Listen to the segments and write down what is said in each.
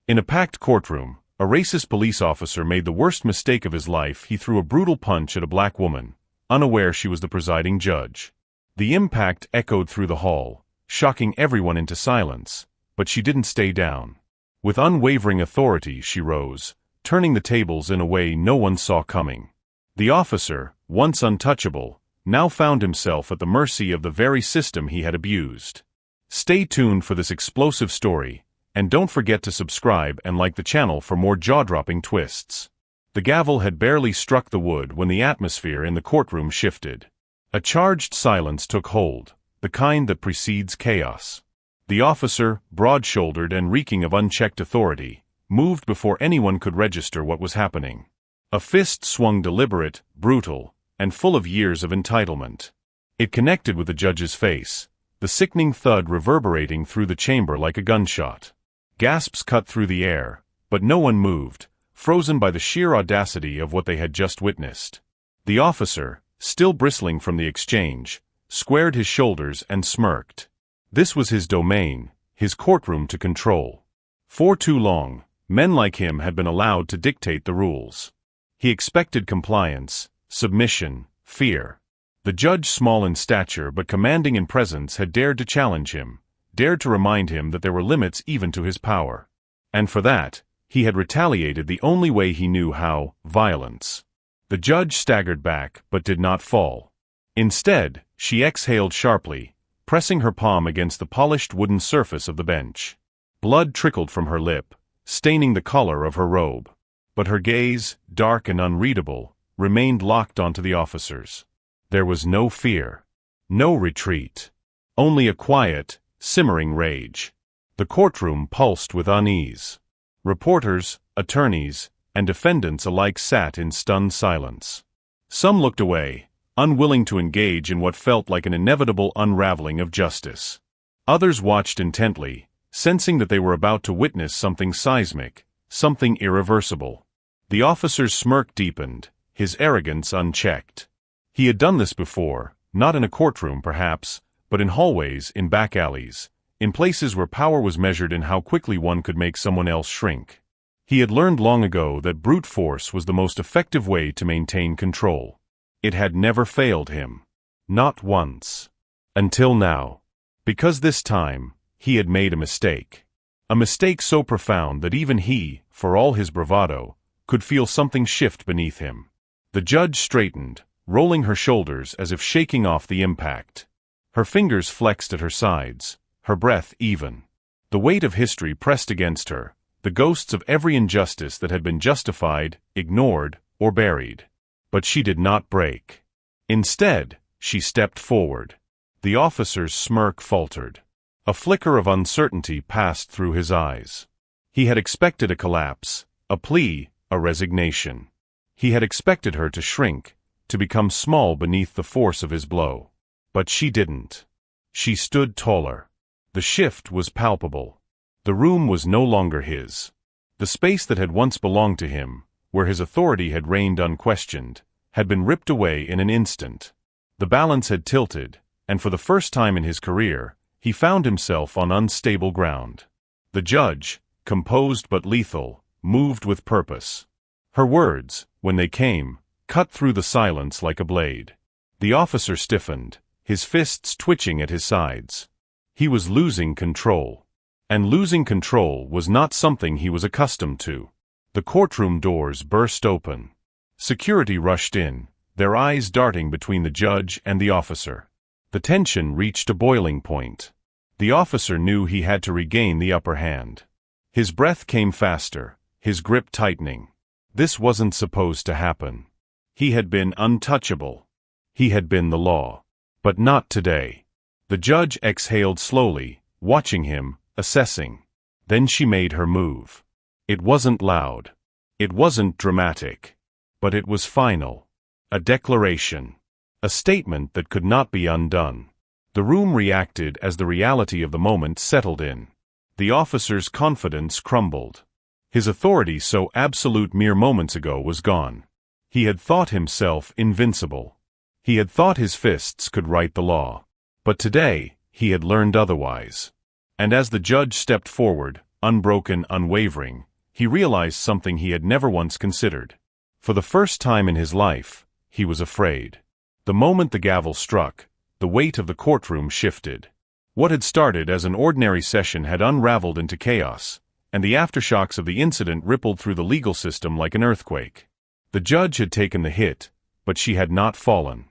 In a packed courtroom, a racist police officer made the worst mistake of his life. He threw a brutal punch at a black woman, unaware she was the presiding judge. The impact echoed through the hall, shocking everyone into silence, but she didn't stay down. With unwavering authority, she rose, turning the tables in a way no one saw coming. The officer, once untouchable, now found himself at the mercy of the very system he had abused. Stay tuned for this explosive story, and don't forget to subscribe and like the channel for more jaw-dropping twists. The gavel had barely struck the wood when the atmosphere in the courtroom shifted. A charged silence took hold, the kind that precedes chaos. The officer, broad-shouldered and reeking of unchecked authority, moved before anyone could register what was happening. A fist swung deliberate, brutal, and full of years of entitlement. It connected with the judge's face, the sickening thud reverberating through the chamber like a gunshot. Gasps cut through the air, but no one moved, frozen by the sheer audacity of what they had just witnessed. The officer, still bristling from the exchange, squared his shoulders and smirked. This was his domain, his courtroom to control. For too long, men like him had been allowed to dictate the rules. He expected compliance, submission, fear. The judge, small in stature but commanding in presence, had dared to challenge him, dared to remind him that there were limits even to his power. And for that, he had retaliated the only way he knew how: violence. The judge staggered back but did not fall. Instead, she exhaled sharply, pressing her palm against the polished wooden surface of the bench. Blood trickled from her lip, staining the collar of her robe. But her gaze, dark and unreadable, remained locked onto the officers. There was no fear, no retreat, only a quiet, simmering rage. The courtroom pulsed with unease. Reporters, attorneys, and defendants alike sat in stunned silence. Some looked away, unwilling to engage in what felt like an inevitable unraveling of justice. Others watched intently, sensing that they were about to witness something seismic, something irreversible. The officer's smirk deepened, his arrogance unchecked. He had done this before, not in a courtroom perhaps, but in hallways, in back alleys, in places where power was measured in how quickly one could make someone else shrink. He had learned long ago that brute force was the most effective way to maintain control. It had never failed him. Not once. Until now. Because this time, he had made a mistake. A mistake so profound that even he, for all his bravado, could feel something shift beneath him. The judge straightened, rolling her shoulders as if shaking off the impact. Her fingers flexed at her sides, her breath even. The weight of history pressed against her, the ghosts of every injustice that had been justified, ignored, or buried. But she did not break. Instead, she stepped forward. The officer's smirk faltered. A flicker of uncertainty passed through his eyes. He had expected a collapse, a plea, a resignation. He had expected her to shrink, to become small beneath the force of his blow. But she didn't. She stood taller. The shift was palpable. The room was no longer his. The space that had once belonged to him, where his authority had reigned unquestioned, had been ripped away in an instant. The balance had tilted, and for the first time in his career, he found himself on unstable ground. The judge, composed but lethal, moved with purpose. Her words, when they came, cut through the silence like a blade. The officer stiffened, his fists twitching at his sides. He was losing control. And losing control was not something he was accustomed to. The courtroom doors burst open. Security rushed in, their eyes darting between the judge and the officer. The tension reached a boiling point. The officer knew he had to regain the upper hand. His breath came faster, his grip tightening. This wasn't supposed to happen. He had been untouchable. He had been the law. But not today. The judge exhaled slowly, watching him, assessing. Then she made her move. It wasn't loud. It wasn't dramatic. But it was final. A declaration. A statement that could not be undone. The room reacted as the reality of the moment settled in. The officer's confidence crumbled. His authority so absolute mere moments ago was gone. He had thought himself invincible. He had thought his fists could write the law. But today, he had learned otherwise. And as the judge stepped forward, unbroken, unwavering, he realized something he had never once considered. For the first time in his life, he was afraid. The moment the gavel struck, the weight of the courtroom shifted. What had started as an ordinary session had unraveled into chaos, and the aftershocks of the incident rippled through the legal system like an earthquake. The judge had taken the hit, but she had not fallen.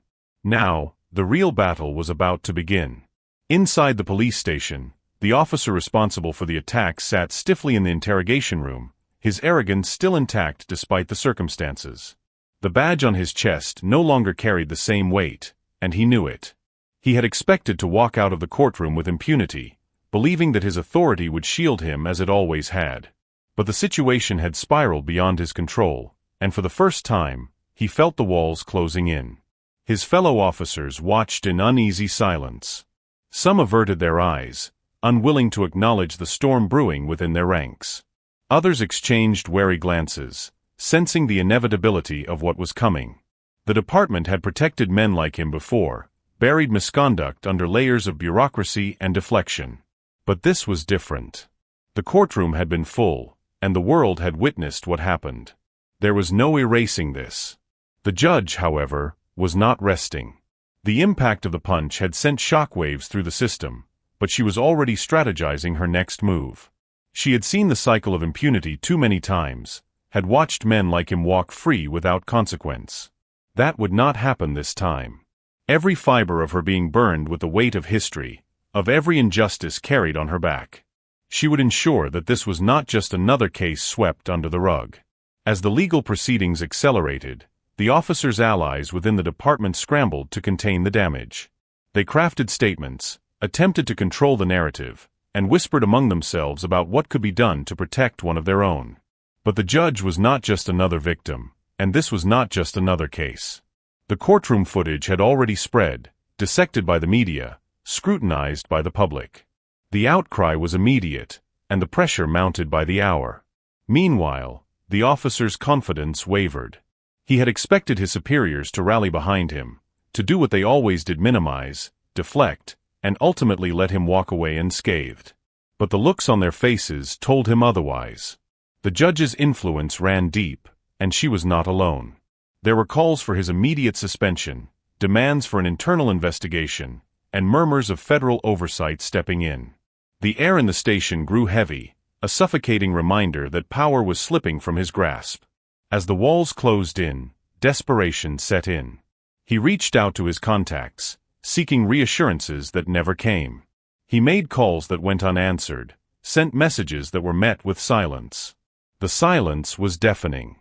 Now, the real battle was about to begin. Inside the police station, the officer responsible for the attack sat stiffly in the interrogation room, his arrogance still intact despite the circumstances. The badge on his chest no longer carried the same weight, and he knew it. He had expected to walk out of the courtroom with impunity, believing that his authority would shield him as it always had. But the situation had spiraled beyond his control, and for the first time, he felt the walls closing in. His fellow officers watched in uneasy silence. Some averted their eyes, unwilling to acknowledge the storm brewing within their ranks. Others exchanged wary glances, sensing the inevitability of what was coming. The department had protected men like him before, buried misconduct under layers of bureaucracy and deflection. But this was different. The courtroom had been full, and the world had witnessed what happened. There was no erasing this. The judge, however, was not resting. The impact of the punch had sent shockwaves through the system, but she was already strategizing her next move. She had seen the cycle of impunity too many times, had watched men like him walk free without consequence. That would not happen this time. Every fiber of her being burned with the weight of history, of every injustice carried on her back. She would ensure that this was not just another case swept under the rug. As the legal proceedings accelerated, the officers' allies within the department scrambled to contain the damage. They crafted statements, attempted to control the narrative, and whispered among themselves about what could be done to protect one of their own. But the judge was not just another victim, and this was not just another case. The courtroom footage had already spread, dissected by the media, scrutinized by the public. The outcry was immediate, and the pressure mounted by the hour. Meanwhile, the officer's confidence wavered. He had expected his superiors to rally behind him, to do what they always did: minimize, deflect, and ultimately let him walk away unscathed. But the looks on their faces told him otherwise. The judge's influence ran deep, and she was not alone. There were calls for his immediate suspension, demands for an internal investigation, and murmurs of federal oversight stepping in. The air in the station grew heavy, a suffocating reminder that power was slipping from his grasp. As the walls closed in, desperation set in. He reached out to his contacts, seeking reassurances that never came. He made calls that went unanswered, sent messages that were met with silence. The silence was deafening.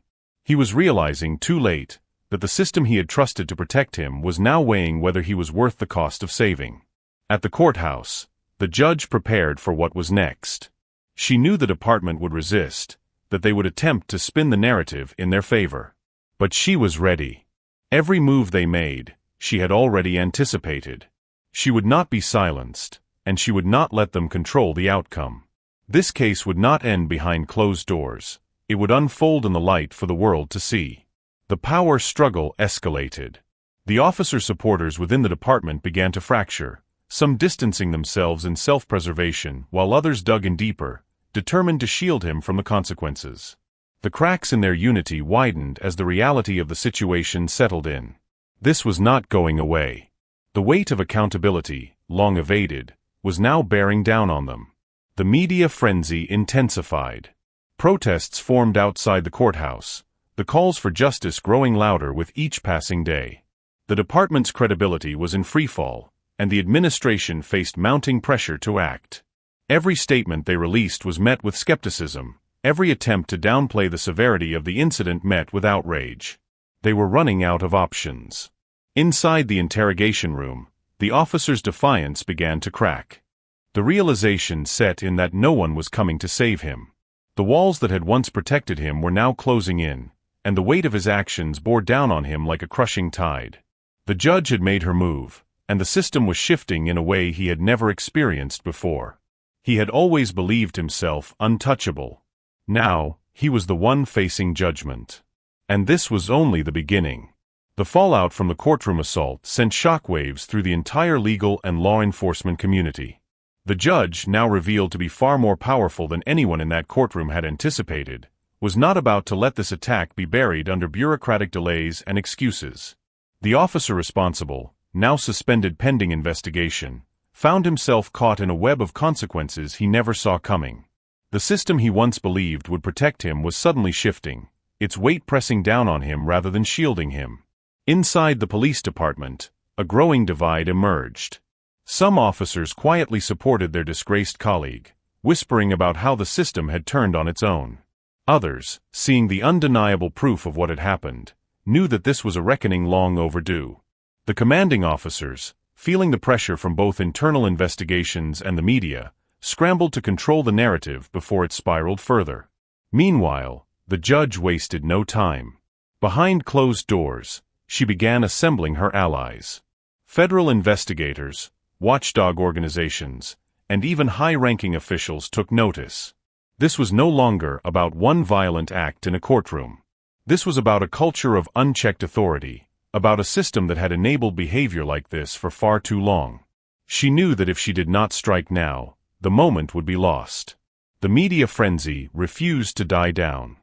He was realizing too late that the system he had trusted to protect him was now weighing whether he was worth the cost of saving. At the courthouse, the judge prepared for what was next. She knew the department would resist, that they would attempt to spin the narrative in their favor. But she was ready. Every move they made, she had already anticipated. She would not be silenced, and she would not let them control the outcome. This case would not end behind closed doors. It would unfold in the light for the world to see. The power struggle escalated. The officer supporters within the department began to fracture, some distancing themselves in self-preservation while others dug in deeper, determined to shield him from the consequences. The cracks in their unity widened as the reality of the situation settled in. This was not going away. The weight of accountability, long evaded, was now bearing down on them. The media frenzy intensified. Protests formed outside the courthouse, the calls for justice growing louder with each passing day. The department's credibility was in freefall, and the administration faced mounting pressure to act. Every statement they released was met with skepticism, every attempt to downplay the severity of the incident met with outrage. They were running out of options. Inside the interrogation room, the officer's defiance began to crack. The realization set in that no one was coming to save him. The walls that had once protected him were now closing in, and the weight of his actions bore down on him like a crushing tide. The judge had made her move, and the system was shifting in a way he had never experienced before. He had always believed himself untouchable. Now, he was the one facing judgment. And this was only the beginning. The fallout from the courtroom assault sent shockwaves through the entire legal and law enforcement community. The judge, now revealed to be far more powerful than anyone in that courtroom had anticipated, was not about to let this attack be buried under bureaucratic delays and excuses. The officer responsible, now suspended pending investigation, found himself caught in a web of consequences he never saw coming. The system he once believed would protect him was suddenly shifting, its weight pressing down on him rather than shielding him. Inside the police department, a growing divide emerged. Some officers quietly supported their disgraced colleague, whispering about how the system had turned on its own. Others, seeing the undeniable proof of what had happened, knew that this was a reckoning long overdue. The commanding officers, feeling the pressure from both internal investigations and the media, scrambled to control the narrative before it spiraled further. Meanwhile, the judge wasted no time. Behind closed doors, she began assembling her allies. Federal investigators, watchdog organizations, and even high-ranking officials took notice. This was no longer about one violent act in a courtroom. This was about a culture of unchecked authority, about a system that had enabled behavior like this for far too long. She knew that if she did not strike now, the moment would be lost. The media frenzy refused to die down.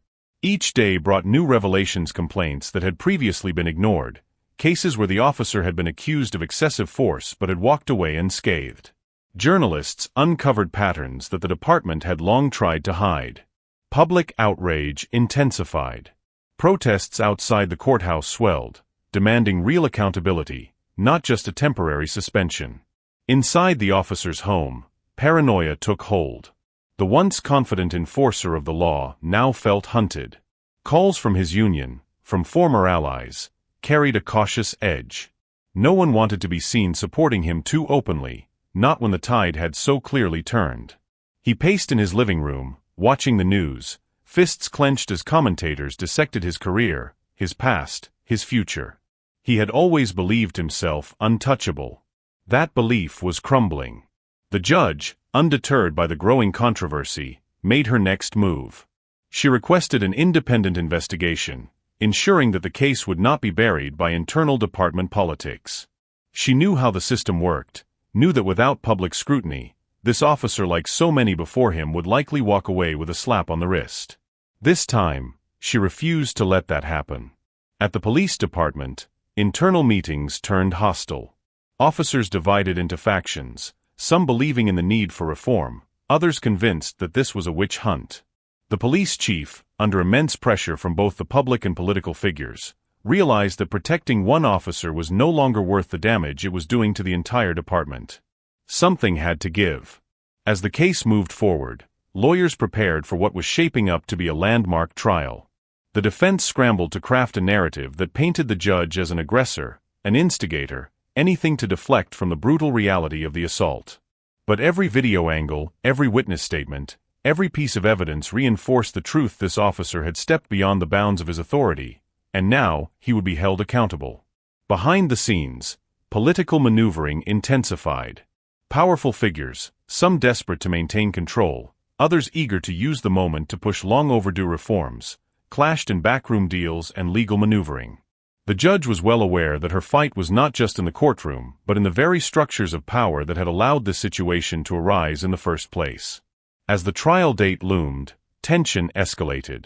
Each day brought new revelations, complaints that had previously been ignored, cases where the officer had been accused of excessive force but had walked away unscathed. Journalists uncovered patterns that the department had long tried to hide. Public outrage intensified. Protests outside the courthouse swelled, demanding real accountability, not just a temporary suspension. Inside the officer's home, paranoia took hold. The once confident enforcer of the law now felt hunted. Calls from his union, from former allies, carried a cautious edge. No one wanted to be seen supporting him too openly, not when the tide had so clearly turned. He paced in his living room, watching the news, fists clenched as commentators dissected his career, his past, his future. He had always believed himself untouchable. That belief was crumbling. The judge, undeterred by the growing controversy, made her next move. She requested an independent investigation, ensuring that the case would not be buried by internal department politics. She knew how the system worked, knew that without public scrutiny, this officer, like so many before him, would likely walk away with a slap on the wrist. This time, she refused to let that happen. At the police department, internal meetings turned hostile. Officers divided into factions, some believing in the need for reform, others convinced that this was a witch hunt. The police chief, under immense pressure from both the public and political figures, realized that protecting one officer was no longer worth the damage it was doing to the entire department. Something had to give. As the case moved forward, lawyers prepared for what was shaping up to be a landmark trial. The defense scrambled to craft a narrative that painted the judge as an aggressor, an instigator, anything to deflect from the brutal reality of the assault. But every video angle, every witness statement, every piece of evidence reinforced the truth: this officer had stepped beyond the bounds of his authority, and now he would be held accountable. Behind the scenes, political maneuvering intensified. Powerful figures, some desperate to maintain control, others eager to use the moment to push long overdue reforms, clashed in backroom deals and legal maneuvering. The judge was well aware that her fight was not just in the courtroom, but in the very structures of power that had allowed this situation to arise in the first place. As the trial date loomed, tension escalated.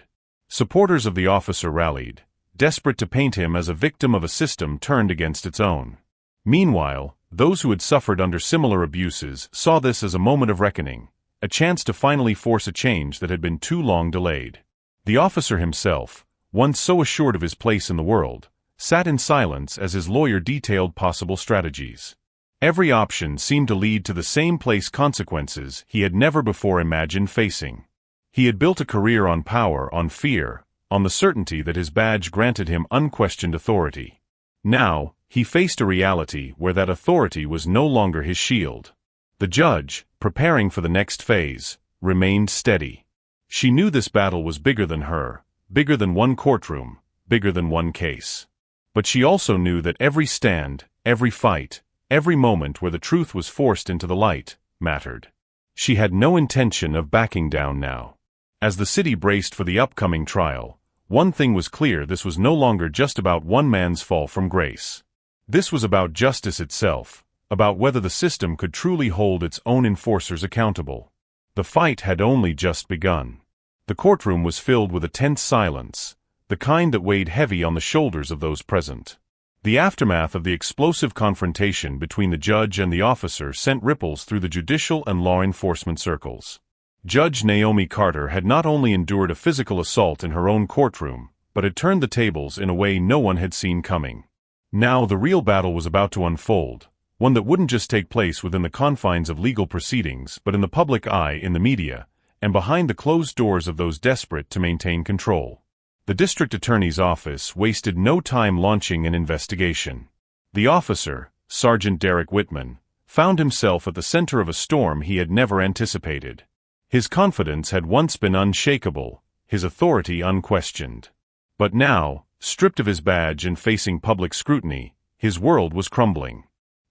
Supporters of the officer rallied, desperate to paint him as a victim of a system turned against its own. Meanwhile, those who had suffered under similar abuses saw this as a moment of reckoning, a chance to finally force a change that had been too long delayed. The officer himself, once so assured of his place in the world, sat in silence as his lawyer detailed possible strategies. Every option seemed to lead to the same place: consequences he had never before imagined facing. He had built a career on power, on fear, on the certainty that his badge granted him unquestioned authority. Now, he faced a reality where that authority was no longer his shield. The judge, preparing for the next phase, remained steady. She knew this battle was bigger than her, bigger than one courtroom, bigger than one case. But she also knew that every stand, every fight, every moment where the truth was forced into the light, mattered. She had no intention of backing down now. As the city braced for the upcoming trial, one thing was clear: this was no longer just about one man's fall from grace. This was about justice itself, about whether the system could truly hold its own enforcers accountable. The fight had only just begun. The courtroom was filled with a tense silence, the kind that weighed heavy on the shoulders of those present. The aftermath of the explosive confrontation between the judge and the officer sent ripples through the judicial and law enforcement circles. Judge Naomi Carter had not only endured a physical assault in her own courtroom, but had turned the tables in a way no one had seen coming. Now the real battle was about to unfold, one that wouldn't just take place within the confines of legal proceedings but in the public eye, in the media, and behind the closed doors of those desperate to maintain control. The district attorney's office wasted no time launching an investigation. The officer, Sergeant Derek Whitman, found himself at the center of a storm he had never anticipated. His confidence had once been unshakable, his authority unquestioned. But now, stripped of his badge and facing public scrutiny, his world was crumbling.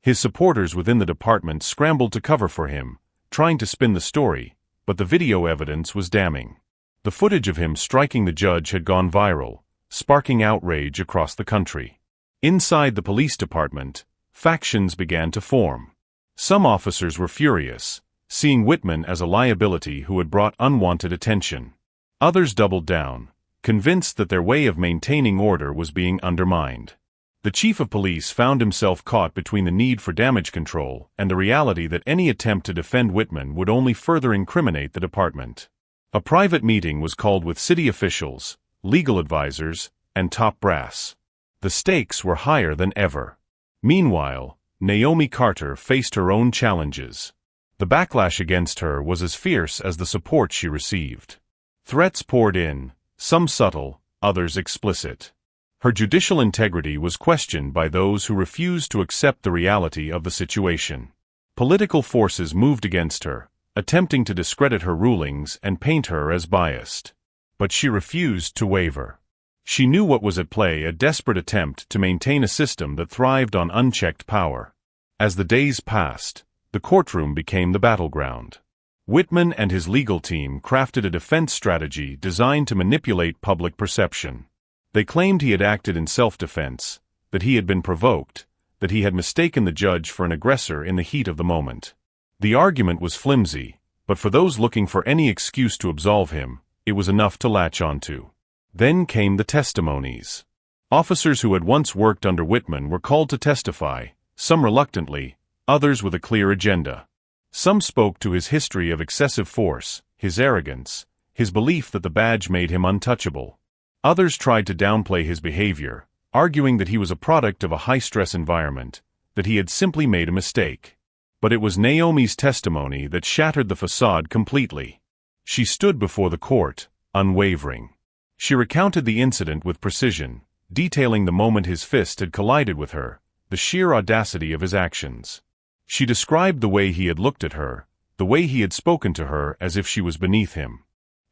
His supporters within the department scrambled to cover for him, trying to spin the story, but the video evidence was damning. The footage of him striking the judge had gone viral, sparking outrage across the country. Inside the police department, factions began to form. Some officers were furious, seeing Whitman as a liability who had brought unwanted attention. Others doubled down, convinced that their way of maintaining order was being undermined. The chief of police found himself caught between the need for damage control and the reality that any attempt to defend Whitman would only further incriminate the department. A private meeting was called with city officials, legal advisors, and top brass. The stakes were higher than ever. Meanwhile, Naomi Carter faced her own challenges. The backlash against her was as fierce as the support she received. Threats poured in, some subtle, others explicit. Her judicial integrity was questioned by those who refused to accept the reality of the situation. Political forces moved against her, attempting to discredit her rulings and paint her as biased. But she refused to waver. She knew what was at play, a desperate attempt to maintain a system that thrived on unchecked power. As the days passed, the courtroom became the battleground. Whitman and his legal team crafted a defense strategy designed to manipulate public perception. They claimed he had acted in self-defense, that he had been provoked, that he had mistaken the judge for an aggressor in the heat of the moment. The argument was flimsy, but for those looking for any excuse to absolve him, it was enough to latch onto. Then came the testimonies. Officers who had once worked under Whitman were called to testify, some reluctantly, others with a clear agenda. Some spoke to his history of excessive force, his arrogance, his belief that the badge made him untouchable. Others tried to downplay his behavior, arguing that he was a product of a high-stress environment, that he had simply made a mistake. But it was Naomi's testimony that shattered the facade completely. She stood before the court, unwavering. She recounted the incident with precision, detailing the moment his fist had collided with her, the sheer audacity of his actions. She described the way he had looked at her, the way he had spoken to her as if she was beneath him.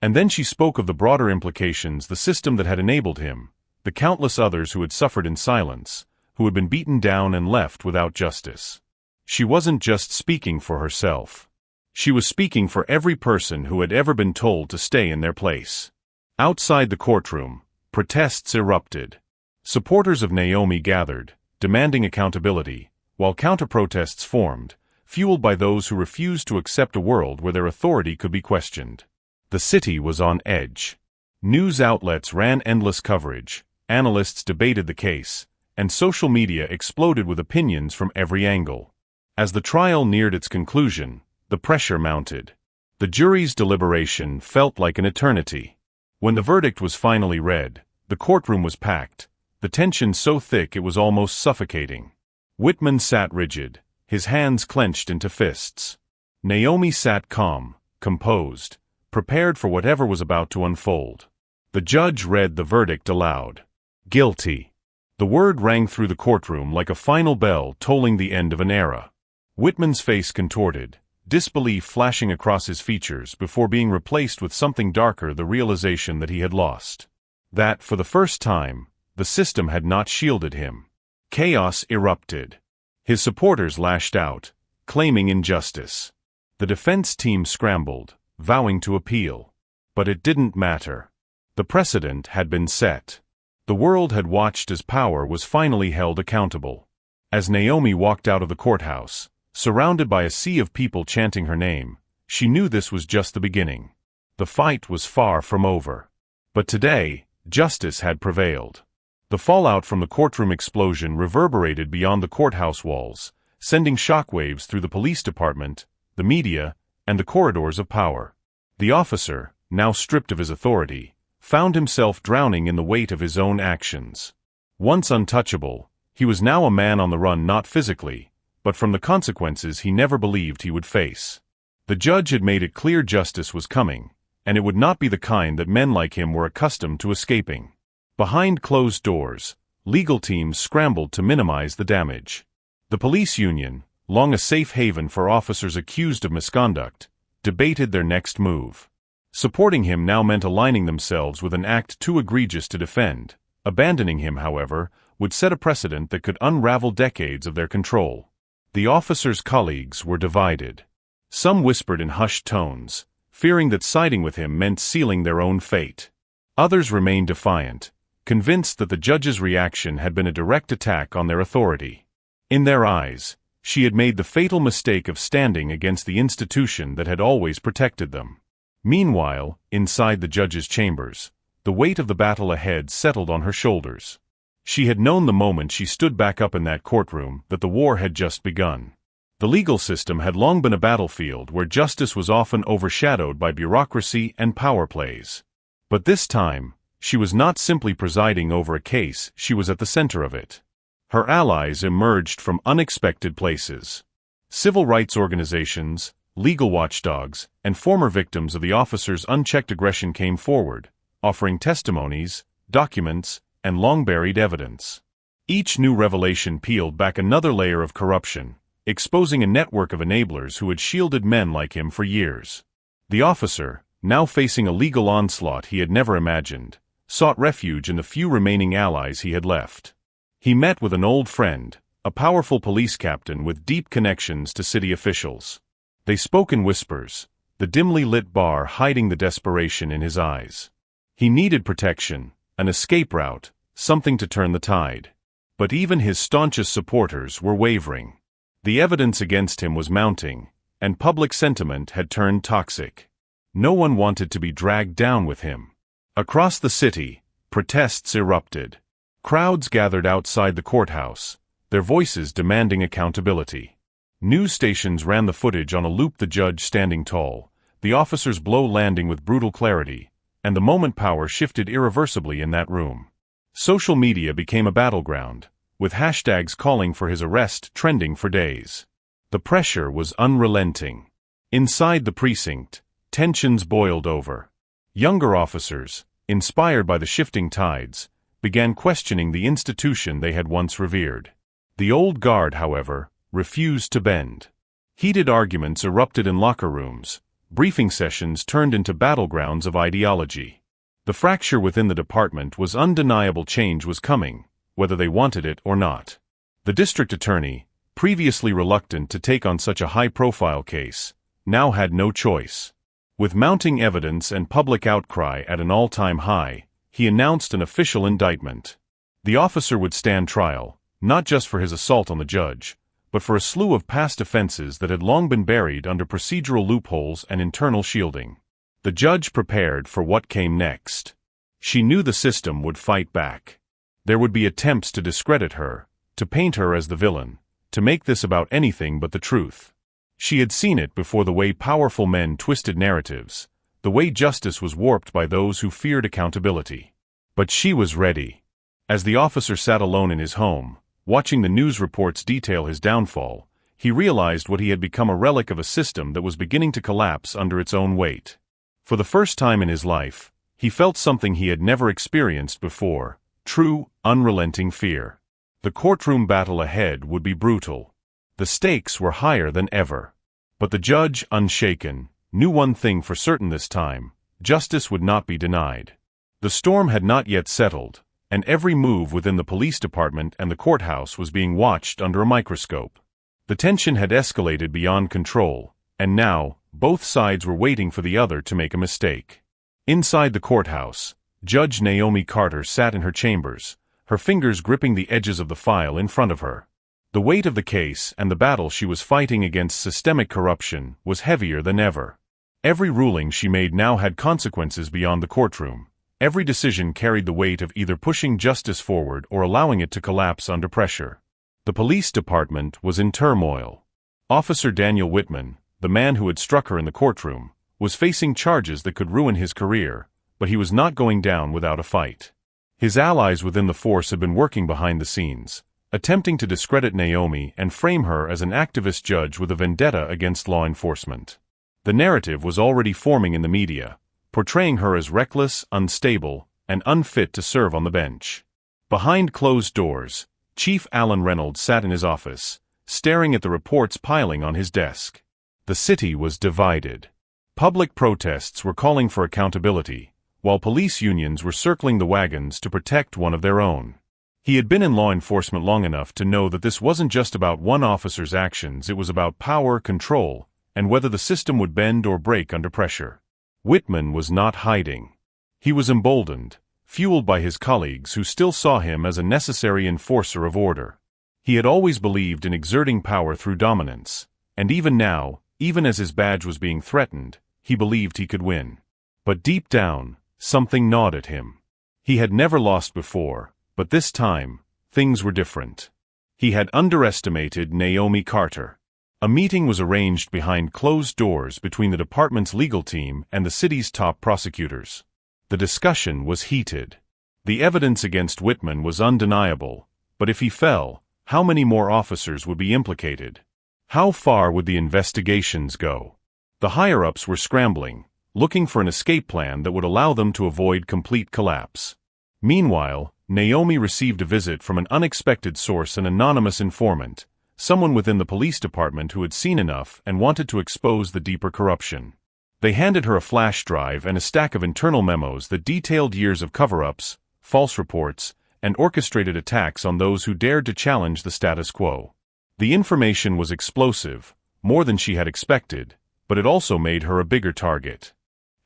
And then she spoke of the broader implications, the system that had enabled him, the countless others who had suffered in silence, who had been beaten down and left without justice. She wasn't just speaking for herself. She was speaking for every person who had ever been told to stay in their place. Outside the courtroom, protests erupted. Supporters of Naomi gathered, demanding accountability, while counter-protests formed, fueled by those who refused to accept a world where their authority could be questioned. The city was on edge. News outlets ran endless coverage, analysts debated the case, and social media exploded with opinions from every angle. As the trial neared its conclusion, the pressure mounted. The jury's deliberation felt like an eternity. When the verdict was finally read, the courtroom was packed, the tension so thick it was almost suffocating. Whitman sat rigid, his hands clenched into fists. Naomi sat calm, composed, prepared for whatever was about to unfold. The judge read the verdict aloud. Guilty. The word rang through the courtroom like a final bell tolling the end of an era. Whitman's face contorted, disbelief flashing across his features before being replaced with something darker, the realization that he had lost. That, for the first time, the system had not shielded him. Chaos erupted. His supporters lashed out, claiming injustice. The defense team scrambled, vowing to appeal. But it didn't matter. The precedent had been set. The world had watched as power was finally held accountable. As Naomi walked out of the courthouse, surrounded by a sea of people chanting her name, she knew this was just the beginning. The fight was far from over. But today, justice had prevailed. The fallout from the courtroom explosion reverberated beyond the courthouse walls, sending shockwaves through the police department, the media, and the corridors of power. The officer, now stripped of his authority, found himself drowning in the weight of his own actions. Once untouchable, he was now a man on the run not physically, but from the consequences he never believed he would face. The judge had made it clear justice was coming, and it would not be the kind that men like him were accustomed to escaping. Behind closed doors, legal teams scrambled to minimize the damage. The police union, long a safe haven for officers accused of misconduct, debated their next move. Supporting him now meant aligning themselves with an act too egregious to defend. Abandoning him, however, would set a precedent that could unravel decades of their control. The officers' colleagues were divided. Some whispered in hushed tones, fearing that siding with him meant sealing their own fate. Others remained defiant, convinced that the judge's reaction had been a direct attack on their authority. In their eyes, she had made the fatal mistake of standing against the institution that had always protected them. Meanwhile, inside the judge's chambers, the weight of the battle ahead settled on her shoulders. She had known the moment she stood back up in that courtroom that the war had just begun. The legal system had long been a battlefield where justice was often overshadowed by bureaucracy and power plays. But this time, she was not simply presiding over a case, she was at the center of it. Her allies emerged from unexpected places. Civil rights organizations, legal watchdogs, and former victims of the officers' unchecked aggression came forward, offering testimonies, documents, and long-buried evidence. Each new revelation peeled back another layer of corruption, exposing a network of enablers who had shielded men like him for years. The officer, now facing a legal onslaught he had never imagined, sought refuge in the few remaining allies he had left. He met with an old friend, a powerful police captain with deep connections to city officials. They spoke in whispers, the dimly lit bar hiding the desperation in his eyes. He needed protection, an escape route, something to turn the tide. But even his staunchest supporters were wavering. The evidence against him was mounting, and public sentiment had turned toxic. No one wanted to be dragged down with him. Across the city, protests erupted. Crowds gathered outside the courthouse, their voices demanding accountability. News stations ran the footage on a loop, the judge standing tall, the officer's blow landing with brutal clarity, and the moment power shifted irreversibly in that room. Social media became a battleground, with hashtags calling for his arrest trending for days. The pressure was unrelenting. Inside the precinct, tensions boiled over. Younger officers, inspired by the shifting tides, began questioning the institution they had once revered. The old guard, however, refused to bend. Heated arguments erupted in locker rooms. Briefing sessions turned into battlegrounds of ideology. The fracture within the department was undeniable. Change was coming, whether they wanted it or not. The district attorney, previously reluctant to take on such a high-profile case, now had no choice. With mounting evidence and public outcry at an all-time high, he announced an official indictment. The officer would stand trial, not just for his assault on the judge, but for a slew of past offenses that had long been buried under procedural loopholes and internal shielding. The judge prepared for what came next. She knew the system would fight back. There would be attempts to discredit her, to paint her as the villain, to make this about anything but the truth. She had seen it before, the way powerful men twisted narratives, the way justice was warped by those who feared accountability. But she was ready. As the officer sat alone in his home, watching the news reports detail his downfall, he realized what he had become, a relic of a system that was beginning to collapse under its own weight. For the first time in his life, he felt something he had never experienced before: true, unrelenting fear. The courtroom battle ahead would be brutal. The stakes were higher than ever. But the judge, unshaken, knew one thing for certain this time: justice would not be denied. The storm had not yet settled, and every move within the police department and the courthouse was being watched under a microscope. The tension had escalated beyond control, and now, both sides were waiting for the other to make a mistake. Inside the courthouse, Judge Naomi Carter sat in her chambers, her fingers gripping the edges of the file in front of her. The weight of the case and the battle she was fighting against systemic corruption was heavier than ever. Every ruling she made now had consequences beyond the courtroom. Every decision carried the weight of either pushing justice forward or allowing it to collapse under pressure. The police department was in turmoil. Officer Daniel Whitman, the man who had struck her in the courtroom, was facing charges that could ruin his career, but he was not going down without a fight. His allies within the force had been working behind the scenes, attempting to discredit Naomi and frame her as an activist judge with a vendetta against law enforcement. The narrative was already forming in the media, portraying her as reckless, unstable, and unfit to serve on the bench. Behind closed doors, Chief Alan Reynolds sat in his office, staring at the reports piling on his desk. The city was divided. Public protests were calling for accountability, while police unions were circling the wagons to protect one of their own. He had been in law enforcement long enough to know that this wasn't just about one officer's actions, it was about power, control, and whether the system would bend or break under pressure. Whitman was not hiding. He was emboldened, fueled by his colleagues who still saw him as a necessary enforcer of order. He had always believed in exerting power through dominance, and even now, even as his badge was being threatened, he believed he could win. But deep down, something gnawed at him. He had never lost before, but this time, things were different. He had underestimated Naomi Carter. A meeting was arranged behind closed doors between the department's legal team and the city's top prosecutors. The discussion was heated. The evidence against Whitman was undeniable, but if he fell, how many more officers would be implicated? How far would the investigations go? The higher-ups were scrambling, looking for an escape plan that would allow them to avoid complete collapse. Meanwhile, Naomi received a visit from an unexpected source, an anonymous informant, someone within the police department who had seen enough and wanted to expose the deeper corruption. They handed her a flash drive and a stack of internal memos that detailed years of cover-ups, false reports, and orchestrated attacks on those who dared to challenge the status quo. The information was explosive, more than she had expected, but it also made her a bigger target.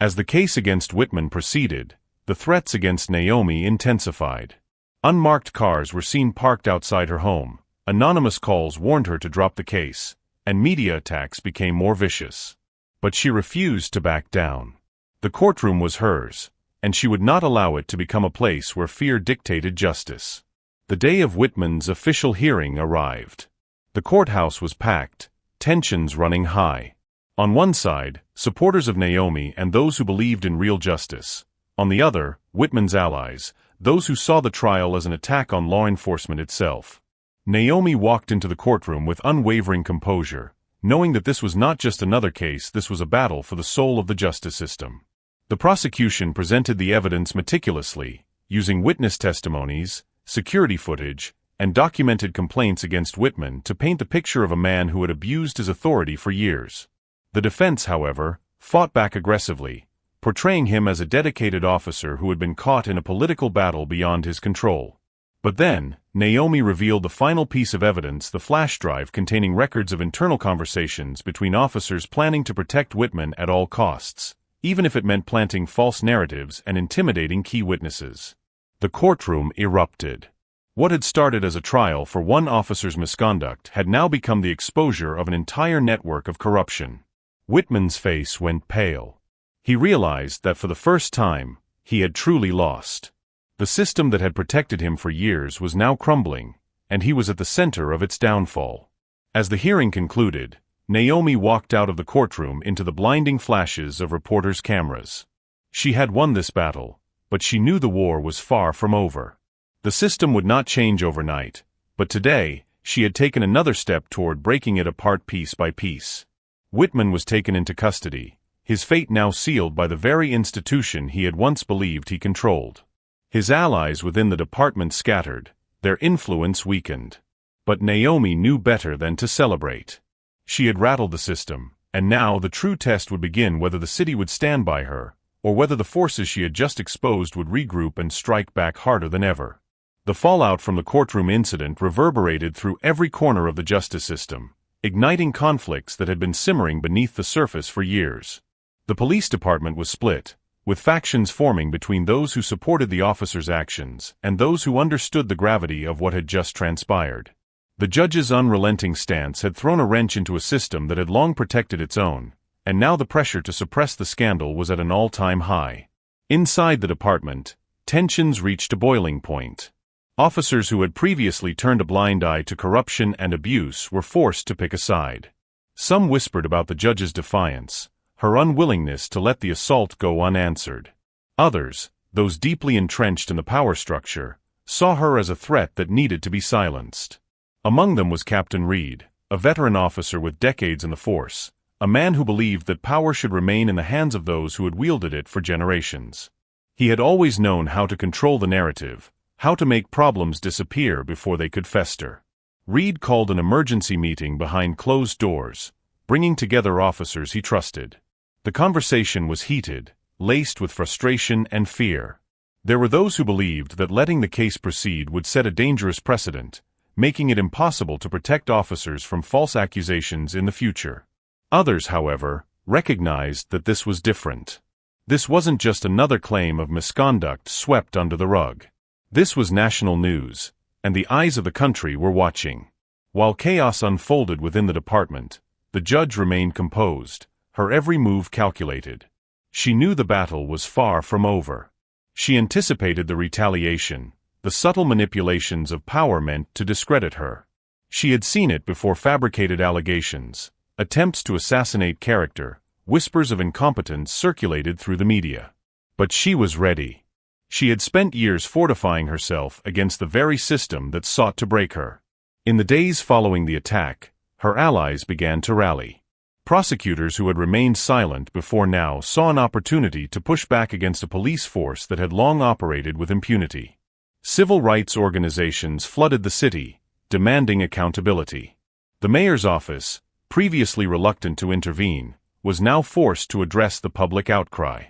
As the case against Whitman proceeded, the threats against Naomi intensified. Unmarked cars were seen parked outside her home, anonymous calls warned her to drop the case, and media attacks became more vicious. But she refused to back down. The courtroom was hers, and she would not allow it to become a place where fear dictated justice. The day of Whitman's official hearing arrived. The courthouse was packed, tensions running high. On one side, supporters of Naomi and those who believed in real justice. On the other, Whitman's allies, those who saw the trial as an attack on law enforcement itself. Naomi walked into the courtroom with unwavering composure, knowing that this was not just another case, this was a battle for the soul of the justice system. The prosecution presented the evidence meticulously, using witness testimonies, security footage, and documented complaints against Whitman to paint the picture of a man who had abused his authority for years. The defense, however, fought back aggressively, portraying him as a dedicated officer who had been caught in a political battle beyond his control. But then, Naomi revealed the final piece of evidence, the flash drive containing records of internal conversations between officers planning to protect Whitman at all costs, even if it meant planting false narratives and intimidating key witnesses. The courtroom erupted. What had started as a trial for one officer's misconduct had now become the exposure of an entire network of corruption. Whitman's face went pale. He realized that for the first time, he had truly lost. The system that had protected him for years was now crumbling, and he was at the center of its downfall. As the hearing concluded, Naomi walked out of the courtroom into the blinding flashes of reporters' cameras. She had won this battle, but she knew the war was far from over. The system would not change overnight, but today, she had taken another step toward breaking it apart piece by piece. Whitman was taken into custody, his fate now sealed by the very institution he had once believed he controlled. His allies within the department scattered, their influence weakened. But Naomi knew better than to celebrate. She had rattled the system, and now the true test would begin, whether the city would stand by her, or whether the forces she had just exposed would regroup and strike back harder than ever. The fallout from the courtroom incident reverberated through every corner of the justice system, igniting conflicts that had been simmering beneath the surface for years. The police department was split, with factions forming between those who supported the officers' actions and those who understood the gravity of what had just transpired. The judge's unrelenting stance had thrown a wrench into a system that had long protected its own, and now the pressure to suppress the scandal was at an all-time high. Inside the department, tensions reached a boiling point. Officers who had previously turned a blind eye to corruption and abuse were forced to pick a side. Some whispered about the judge's defiance, her unwillingness to let the assault go unanswered. Others, those deeply entrenched in the power structure, saw her as a threat that needed to be silenced. Among them was Captain Reed, a veteran officer with decades in the force, a man who believed that power should remain in the hands of those who had wielded it for generations. He had always known how to control the narrative, how to make problems disappear before they could fester. Reed called an emergency meeting behind closed doors, bringing together officers he trusted. The conversation was heated, laced with frustration and fear. There were those who believed that letting the case proceed would set a dangerous precedent, making it impossible to protect officers from false accusations in the future. Others, however, recognized that this was different. This wasn't just another claim of misconduct swept under the rug. This was national news, and the eyes of the country were watching. While chaos unfolded within the department, the judge remained composed, her every move calculated. She knew the battle was far from over. She anticipated the retaliation, the subtle manipulations of power meant to discredit her. She had seen it before: fabricated allegations, attempts to assassinate character, whispers of incompetence circulated through the media. But she was ready. She had spent years fortifying herself against the very system that sought to break her. In the days following the attack, her allies began to rally. Prosecutors who had remained silent before now saw an opportunity to push back against a police force that had long operated with impunity. Civil rights organizations flooded the city, demanding accountability. The mayor's office, previously reluctant to intervene, was now forced to address the public outcry.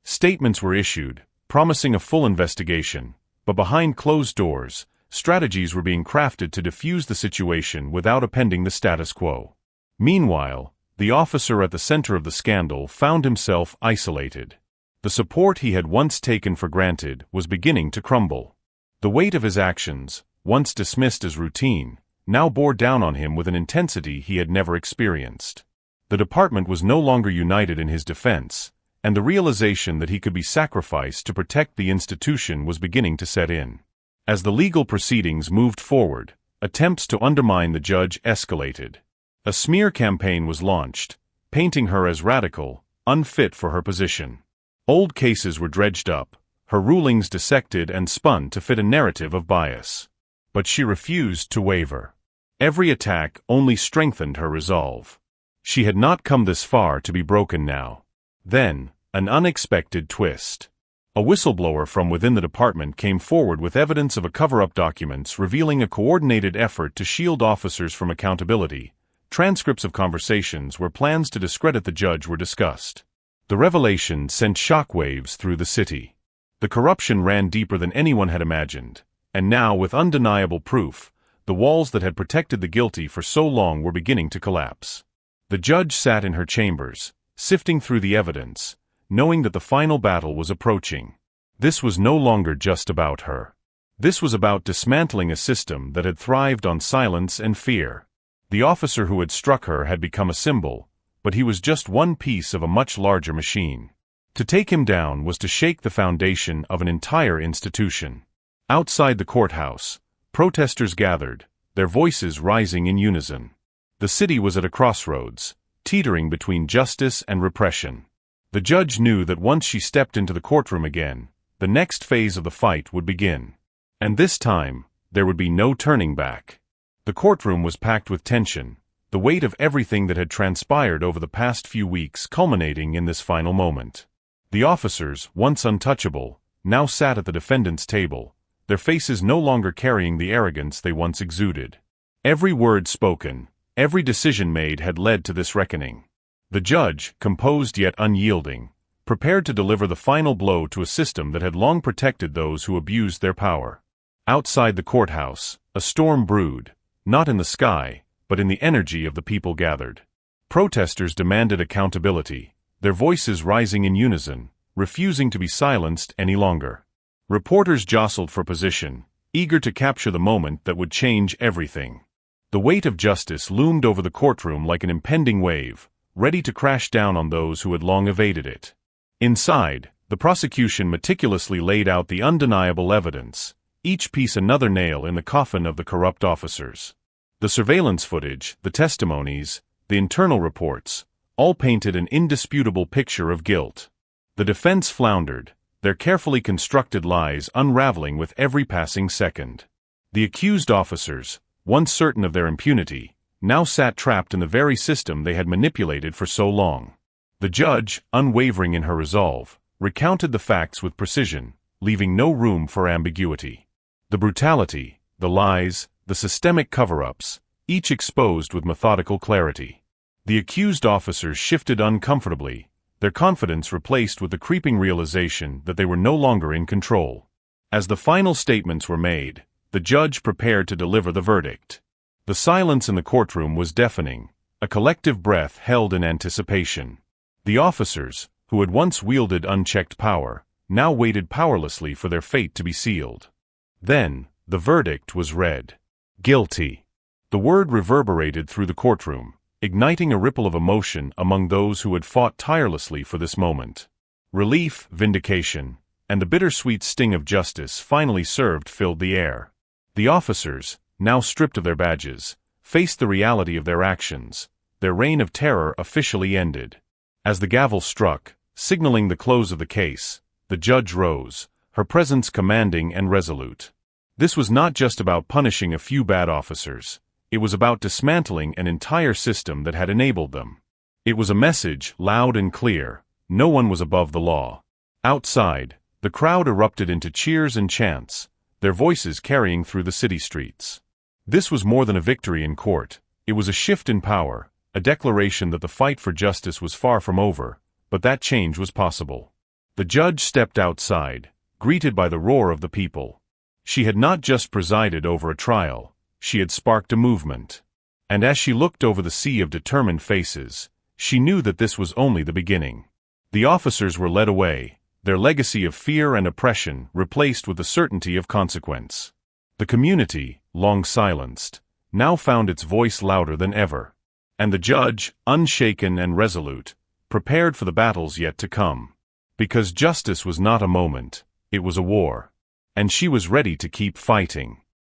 Statements were issued, promising a full investigation, but behind closed doors, strategies were being crafted to defuse the situation without upending the status quo. Meanwhile, the officer at the center of the scandal found himself isolated. The support he had once taken for granted was beginning to crumble. The weight of his actions, once dismissed as routine, now bore down on him with an intensity he had never experienced. The department was no longer united in his defense, and the realization that he could be sacrificed to protect the institution was beginning to set in. As the legal proceedings moved forward, attempts to undermine the judge escalated. A smear campaign was launched, painting her as radical, unfit for her position. Old cases were dredged up, her rulings dissected and spun to fit a narrative of bias. But she refused to waver. Every attack only strengthened her resolve. She had not come this far to be broken now. Then, an unexpected twist. A whistleblower from within the department came forward with evidence of a cover-up documents revealing a coordinated effort to shield officers from accountability, transcripts of conversations where plans to discredit the judge were discussed. The revelation sent shockwaves through the city. The corruption ran deeper than anyone had imagined, and now, with undeniable proof, the walls that had protected the guilty for so long were beginning to collapse. The judge sat in her chambers, sifting through the evidence, knowing that the final battle was approaching. This was no longer just about her. This was about dismantling a system that had thrived on silence and fear. The officer who had struck her had become a symbol, but he was just one piece of a much larger machine. To take him down was to shake the foundation of an entire institution. Outside the courthouse, protesters gathered, their voices rising in unison. The city was at a crossroads, teetering between justice and repression. The judge knew that once she stepped into the courtroom again, the next phase of the fight would begin. And this time, there would be no turning back. The courtroom was packed with tension, the weight of everything that had transpired over the past few weeks culminating in this final moment. The officers, once untouchable, now sat at the defendant's table, their faces no longer carrying the arrogance they once exuded. Every word spoken, every decision made had led to this reckoning. The judge, composed yet unyielding, prepared to deliver the final blow to a system that had long protected those who abused their power. Outside the courthouse, a storm brewed, not in the sky, but in the energy of the people gathered. Protesters demanded accountability, their voices rising in unison, refusing to be silenced any longer. Reporters jostled for position, eager to capture the moment that would change everything. The weight of justice loomed over the courtroom like an impending wave, ready to crash down on those who had long evaded it. Inside, the prosecution meticulously laid out the undeniable evidence, each piece another nail in the coffin of the corrupt officers. The surveillance footage, the testimonies, the internal reports, all painted an indisputable picture of guilt. The defense floundered, their carefully constructed lies unraveling with every passing second. The accused officers, once certain of their impunity, now sat trapped in the very system they had manipulated for so long. The judge, unwavering in her resolve, recounted the facts with precision, leaving no room for ambiguity. The brutality, the lies, the systemic cover-ups, each exposed with methodical clarity. The accused officers shifted uncomfortably, their confidence replaced with the creeping realization that they were no longer in control. As the final statements were made, the judge prepared to deliver the verdict. The silence in the courtroom was deafening, a collective breath held in anticipation. The officers, who had once wielded unchecked power, now waited powerlessly for their fate to be sealed. Then, the verdict was read. Guilty. The word reverberated through the courtroom, igniting a ripple of emotion among those who had fought tirelessly for this moment. Relief, vindication, and the bittersweet sting of justice finally served filled the air. The officers, now stripped of their badges, faced the reality of their actions. Their reign of terror officially ended. As the gavel struck, signaling the close of the case, the judge rose, her presence commanding and resolute. This was not just about punishing a few bad officers. It was about dismantling an entire system that had enabled them. It was a message, loud and clear: no one was above the law. Outside, the crowd erupted into cheers and chants, their voices carrying through the city streets. This was more than a victory in court. It was a shift in power, a declaration that the fight for justice was far from over, but that change was possible. The judge stepped outside, greeted by the roar of the people. She had not just presided over a trial, she had sparked a movement. And as she looked over the sea of determined faces, she knew that this was only the beginning. The officers were led away, their legacy of fear and oppression replaced with the certainty of consequence. The community, long silenced, now found its voice louder than ever. And the judge, unshaken and resolute, prepared for the battles yet to come. Because justice was not a moment, it was a war. And she was ready to keep fighting.